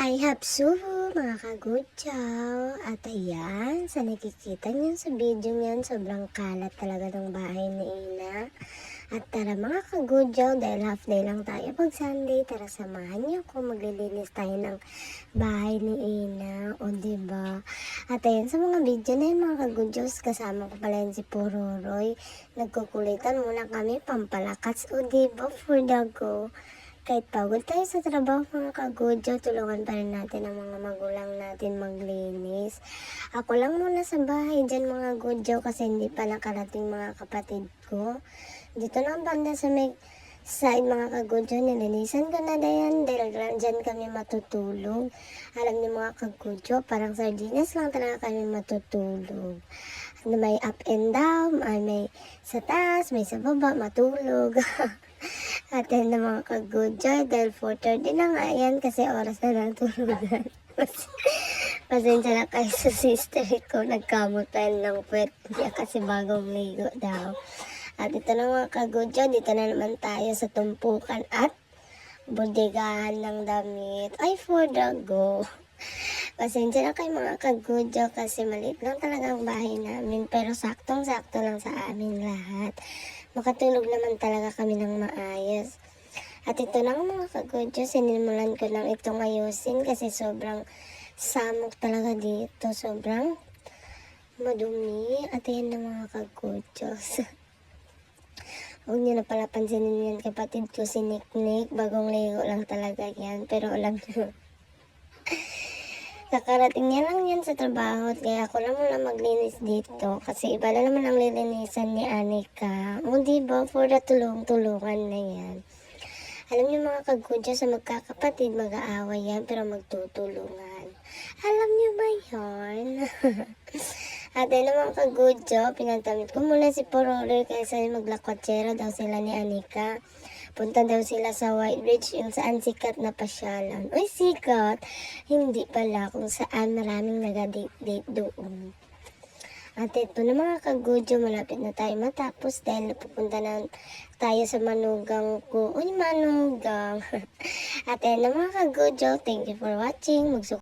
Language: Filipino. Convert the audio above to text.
I have suhu, mga kagutsaw. At ayan, sa nakikita niyo sa video niyan, sobrang kalat talaga ng bahay ni Ina. At tara mga kagutsaw, dahil half day lang tayo pag Sunday, tara samahan niyo ako, maglilinis tayo ng bahay ni Ina. O diba? At ayan, sa mga video na yun mga kagutsaw, kasama ko pala yun si Pororoy. Nagkukulitan muna kami, pampalakas. O diba, for the go. Kahit pagod tayo sa trabaho mga kagudyo, tulungan pa rin natin ang mga magulang natin maglinis. Ako lang muna sa bahay dyan mga gudyo kasi hindi pa nakarating mga kapatid ko. Dito na ang banda sa may side mga kagudyo, nilinisan ko na yan dahil dyan kami matutulog. Alam niyo mga kagudyo, parang sardinas lang talaga kami matutulog. May up and down, may sa taas, may sa baba, matulog. At yan na mga kagudyo, dahil 4:30 na nga yan kasi oras na ng tulugan. Pasensya na kayo sa sister ko, nagkamot tayo ng puwet niya kasi bagong ligo daw. At ito na mga kagudyo, dito na naman tayo sa tumpukan at bodegahan ng damit. Ay, for the go. Pasensya na kayo mga kagudyo kasi maliit lang talaga ang bahay namin pero saktong-sakto lang sa amin lahat. Makatulog naman talaga kami ng maayos. At ito lang mga kagudyo, sinimulan ko lang itong ayusin kasi sobrang samok talaga dito. Sobrang madumi. At ayan na mga kagudyo. Huwag niyo na pala pansinin yan kapatid ko si Nick. Bagong ligo lang talaga yan. Pero alam niyo, kakarating niya lang yan sa trabaho at kaya ako lang muna maglinis dito kasi iba na naman ang lilinisan ni Anika. O diba, for the tulong-tulungan na yan. Alam niyo mga kagudyo, sa magkakapatid mag-aaway yan pero magtutulungan. Alam niyo ba yun? At ayun mga kagudyo, pinatamit ko muna si Pororoy kasi maglakotsera daw sila ni Anika. Punta daw sila sa White Ridge, yung saan sikat na pasyalan. Uy, sikat! Hindi pala kung saan maraming nagadate doon. At ito na mga kagudyo, malapit na tayo matapos dahil napupunta na tayo sa manugang ko. Uy, manugang! At ayun na mga kagudyo, thank you for watching.